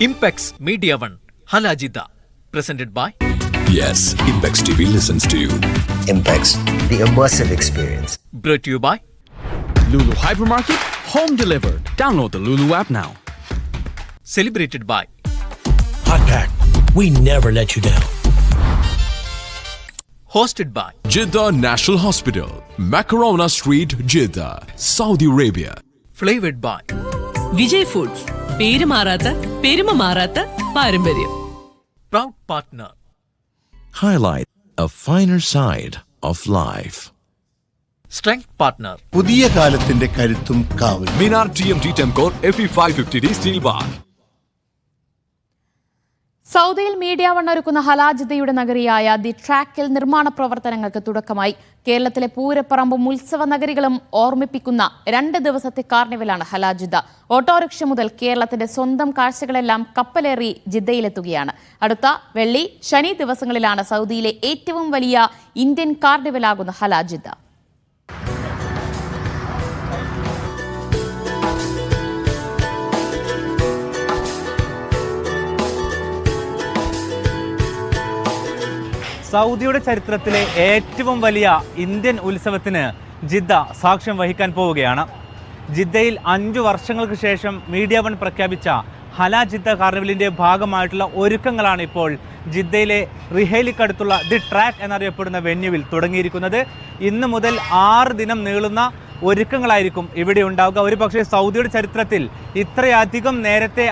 Impex Media One, Halajida, presented by. Yes, Impex TV listens to you. Impex, the immersive experience. Brought to you by Lulu Hypermarket, home delivered. Download the Lulu app now. Celebrated by Hot Pack, we never let you down. Hosted by Jeddah National Hospital, Macarona Street, Jeddah, Saudi Arabia. Flavored by Vijay Foods, പേരുമാറാത്ത പെരുമ മാറാത്ത പാരമ്പര്യം. Proud partner Highlight a finer side of life. Strength partner പുതിയ കാലത്തിന്റെ കരുത്തും കാവലും. Minar TMT Temcor FE 550D Steel Bar. സൗദിയിൽ media one ഒരുക്കുന്ന ഹലാജിദയുടെ നഗരിയായ the ട്രാക്കിൽ നിർമ്മാണ പ്രവർത്തനങ്ങൾക്ക് തുടക്കമായി. കേരളത്തിലെ പൂരപ്പറമ്പും ഉത്സവ നഗരികളും ഓർമ്മിപ്പിക്കുന്ന 2 ദിവസത്തെ കാർണിവലാണ് ഹലാജിദ. ഓട്ടോറിക്ഷ മുതൽ കേരളത്തിന്റെ സ്വന്തം കാഴ്ചകളെല്ലാം കപ്പലേറി ജിദ്ദയിലെത്തുകയാണ്. അടുത്ത വെള്ളി, ശനി ദിവസങ്ങളിലാണ് സൗദിയിലെ ഏറ്റവും വലിയ ഇന്ത്യൻ കാർണിവലാകുന്ന ഹലാജിദ. സൗദിയുടെ ചരിത്രത്തിലെ ഏറ്റവും വലിയ ഇന്ത്യൻ ഉത്സവത്തിന് ജിദ്ദ സാക്ഷ്യം വഹിക്കാൻ പോവുകയാണ്. ജിദ്ദയിൽ 5 വർഷങ്ങൾക്ക് ശേഷം മീഡിയ വൺ പ്രഖ്യാപിച്ച ഹലാ ജിദ്ദ കാർണിവലിൻ്റെ ഭാഗമായിട്ടുള്ള ഒരുക്കങ്ങളാണ് ഇപ്പോൾ ജിദ്ദയിലെ റിഹേലിക്കടുത്തുള്ള ദി ട്രാക്ക് എന്നറിയപ്പെടുന്ന വെന്യൂവിൽ തുടങ്ങിയിരിക്കുന്നത്. ഇന്ന് മുതൽ 6 ദിനം നീളുന്ന ഒരുക്കങ്ങളായിരിക്കും ഇവിടെ ഉണ്ടാവുക. ഒരു പക്ഷേ സൗദിയുടെ ചരിത്രത്തിൽ ഇത്രയധികം നേരത്തെ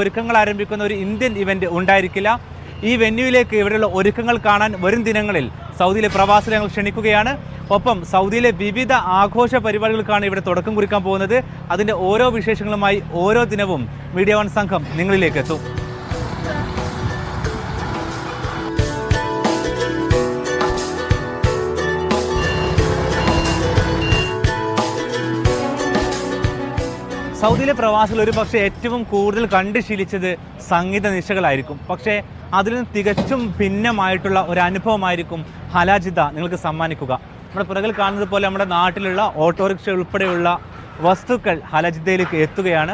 ഒരുക്കങ്ങൾ ആരംഭിക്കുന്ന ഒരു ഇന്ത്യൻ ഇവൻ്റ് ഉണ്ടായിരിക്കില്ല. ഈ വെന്യൂവിലേക്ക് ഇവിടെയുള്ള ഒരുക്കങ്ങൾ കാണാൻ വരും ദിനങ്ങളിൽ സൗദിയിലെ പ്രവാസികളെ ഞങ്ങൾ ക്ഷണിക്കുകയാണ്. ഒപ്പം സൗദിയിലെ വിവിധ ആഘോഷ പരിപാടികൾക്കാണ് ഇവിടെ തുടക്കം കുറിക്കാൻ പോകുന്നത്. അതിൻ്റെ ഓരോ വിശേഷങ്ങളുമായി ഓരോ ദിനവും മീഡിയ വൺ സംഘം നിങ്ങളിലേക്ക് എത്തും. സൗദിയിലെ പ്രവാസികൾ ഒരു പക്ഷേ ഏറ്റവും കൂടുതൽ കണ്ടു ശീലിച്ചത് സംഗീത നിശകളായിരിക്കും. പക്ഷേ അതിൽ നിന്ന് തികച്ചും ഭിന്നമായിട്ടുള്ള ഒരു അനുഭവമായിരിക്കും ഹലാജിദ നിങ്ങൾക്ക് സമ്മാനിക്കുക. നമ്മുടെ പുറകിൽ കാണുന്നത് പോലെ നമ്മുടെ നാട്ടിലുള്ള ഓട്ടോറിക്ഷ ഉൾപ്പെടെയുള്ള വസ്തുക്കൾ ഹലാജിദയിലേക്ക് എത്തുകയാണ്.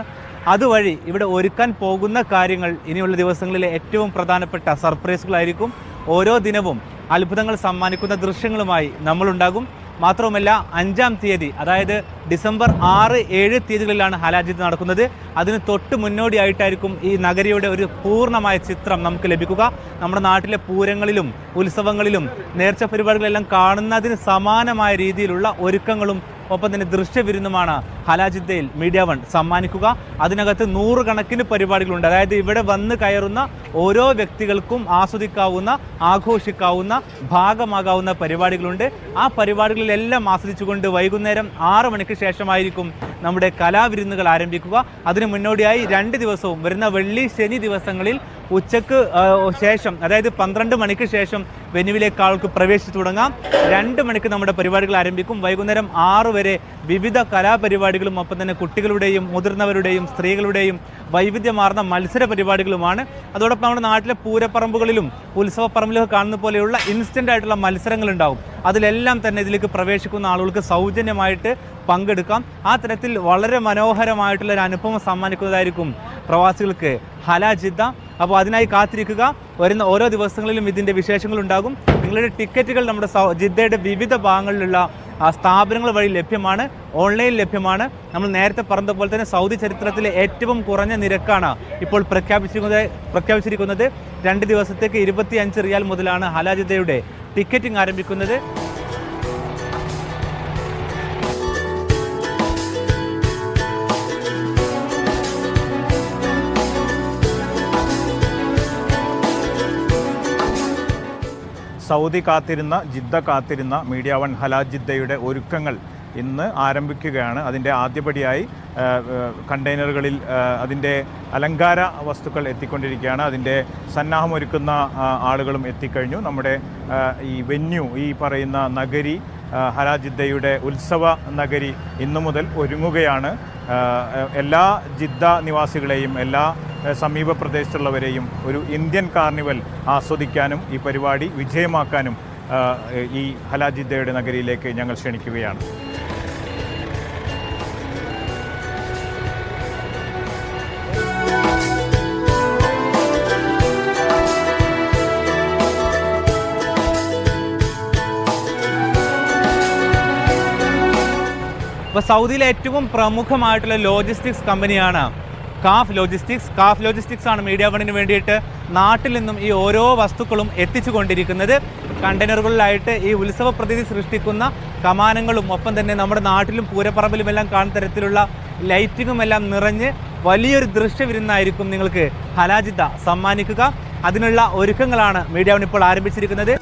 അതുവഴി ഇവിടെ ഒരുക്കാൻ പോകുന്ന കാര്യങ്ങൾ ഇനിയുള്ള ദിവസങ്ങളിലെ ഏറ്റവും പ്രധാനപ്പെട്ട സർപ്രൈസുകളായിരിക്കും. ഓരോ ദിനവും അത്ഭുതങ്ങൾ സമ്മാനിക്കുന്ന ദൃശ്യങ്ങളുമായി നമ്മളുണ്ടാകും. മാത്രവുമല്ല 5-ാം തീയതി, അതായത് ഡിസംബർ 6, 7 തീയതികളിലാണ് ഹലാജിദ നടക്കുന്നത്. അതിന് തൊട്ട് മുന്നോടിയായിട്ടായിരിക്കും ഈ നഗരിയുടെ ഒരു പൂർണ്ണമായ ചിത്രം നമുക്ക് ലഭിക്കുക. നമ്മുടെ നാട്ടിലെ പൂരങ്ങളിലും ഉത്സവങ്ങളിലും നേർച്ച പരിപാടികളെല്ലാം കാണുന്നതിന് സമാനമായ രീതിയിലുള്ള ഒരുക്കങ്ങളും ഒപ്പം തന്നെ ദൃശ്യവിരുന്നുമാണ് ഹലാജിദ്ദയിൽ മീഡിയ വൺ സമ്മാനിക്കുക. അതിനകത്ത് 100 കണക്കിന് പരിപാടികളുണ്ട്. അതായത് ഇവിടെ വന്ന് കയറുന്ന ഓരോ വ്യക്തികൾക്കും ആസ്വദിക്കാവുന്ന, ആഘോഷിക്കാവുന്ന, ഭാഗമാകാവുന്ന പരിപാടികളുണ്ട്. ആ പരിപാടികളിലെല്ലാം ആസ്വദിച്ചുകൊണ്ട് വൈകുന്നേരം 6 മണിക്ക് ശേഷമായിരിക്കും നമ്മുടെ കലാവിരുന്നുകൾ ആരംഭിക്കുക. അതിന് മുന്നോടിയായി 2 ദിവസവും വരുന്ന വെള്ളി, ശനി ദിവസങ്ങളിൽ ഉച്ചയ്ക്ക് ശേഷം, അതായത് 12 മണിക്ക് ശേഷം വെന്യൂവിലേക്ക് ആൾക്ക് പ്രവേശിച്ചു തുടങ്ങാം. 2 മണിക്ക് നമ്മുടെ പരിപാടികൾ ആരംഭിക്കും. വൈകുന്നേരം 6 വരെ വിവിധ കലാപരിപാടികളും ഒപ്പം തന്നെ കുട്ടികളുടെയും മുതിർന്നവരുടെയും സ്ത്രീകളുടെയും വൈവിധ്യമാർന്ന മത്സര പരിപാടികളുമാണ്. അതോടൊപ്പം നമ്മുടെ നാട്ടിലെ പൂരപ്പറമ്പുകളിലും ഉത്സവപ്പറമ്പിലൊക്കെ കാണുന്ന പോലെയുള്ള ഇൻസ്റ്റൻ്റ് ആയിട്ടുള്ള മത്സരങ്ങളുണ്ടാവും. അതിലെല്ലാം തന്നെ ഇതിലേക്ക് പ്രവേശിക്കുന്ന ആളുകൾക്ക് സൗജന്യമായിട്ട് പങ്കെടുക്കാം. ആ തരത്തിൽ വളരെ മനോഹരമായിട്ടുള്ള ഒരു അനുഭവം സമ്മാനിക്കുന്നതായിരിക്കും പ്രവാസികൾക്ക് ഹലാജിദ്ദ. അപ്പോൾ അതിനായി കാത്തിരിക്കുക. വരുന്ന ഓരോ ദിവസങ്ങളിലും ഇതിൻ്റെ വിശേഷങ്ങളുണ്ടാകും. നിങ്ങളുടെ ടിക്കറ്റുകൾ നമ്മുടെ ജിദ്ദയുടെ വിവിധ ഭാഗങ്ങളിലുള്ള സ്ഥാപനങ്ങൾ വഴി ലഭ്യമാണ്, ഓൺലൈനിൽ ലഭ്യമാണ്. നമ്മൾ നേരത്തെ പറഞ്ഞതുപോലെ തന്നെ സൗദി ചരിത്രത്തിലെ ഏറ്റവും കുറഞ്ഞ നിരക്കാണ് ഇപ്പോൾ പ്രഖ്യാപിച്ചിരിക്കുന്നത്. 2 ദിവസത്തേക്ക് 25 റിയാൽ മുതലാണ് ഹലാജിദ്ദയുടെ ടിക്കറ്റിംഗ് ആരംഭിക്കുന്നത്. സൗദി കാത്തിരുന്ന, ജിദ്ദ കാത്തിരുന്ന മീഡിയ വൺ ഹലാജിദ്ദയുടെ ഒരുക്കങ്ങൾ ഇന്ന് ആരംഭിക്കുകയാണ്. അതിൻ്റെ ആദ്യപടിയായി കണ്ടെയ്നറുകളിൽ അതിൻ്റെ അലങ്കാര വസ്തുക്കൾ എത്തിക്കൊണ്ടിരിക്കുകയാണ്. അതിൻ്റെ സന്നാഹമൊരുക്കുന്ന ആളുകളും എത്തിക്കഴിഞ്ഞു. നമ്മുടെ ഈ വെന്യൂ, ഈ പറയുന്ന നഗരി, ഹലാജിദ്ദയുടെ ഉത്സവ നഗരി ഇന്നു മുതൽ ഒരുങ്ങുകയാണ്. എല്ലാ ജിദ്ദ നിവാസികളെയും, എല്ലാ സമീപ പ്രദേശത്തുള്ളവരെയും ഒരു ഇന്ത്യൻ കാർണിവൽ ആസ്വദിക്കാനും ഈ പരിപാടി വിജയമാക്കാനും ഈ ഹലാജിദ്ദയുടെ നഗരിയിലേക്ക് ഞങ്ങൾ ക്ഷണിക്കുകയാണ്. അപ്പോൾ സൗദിയിലെ ഏറ്റവും പ്രമുഖമായിട്ടുള്ള ലോജിസ്റ്റിക്സ് കമ്പനിയാണ് കാഫ് ലോജിസ്റ്റിക്സ് ആണ് മീഡിയ വണ്ണിന് വേണ്ടിയിട്ട് നാട്ടിൽ നിന്നും ഈ ഓരോ വസ്തുക്കളും എത്തിച്ചു കൊണ്ടിരിക്കുന്നത്. കണ്ടെയ്നറുകളിലായിട്ട് ഈ ഉത്സവ പ്രതീതി സൃഷ്ടിക്കുന്ന കമാനങ്ങളും ഒപ്പം തന്നെ നമ്മുടെ നാട്ടിലും പൂരപ്പറമ്പിലും എല്ലാം കാണുന്ന തരത്തിലുള്ള ലൈറ്റിങ്ങും എല്ലാം നിറഞ്ഞ് വലിയൊരു ദൃശ്യവിരുന്നായിരിക്കും നിങ്ങൾക്ക് ഹലാജിദ്ദ സമ്മാനിക്കുക. അതിനുള്ള ഒരുക്കങ്ങളാണ് മീഡിയ വൺ ഇപ്പോൾ ആരംഭിച്ചിരിക്കുന്നത്.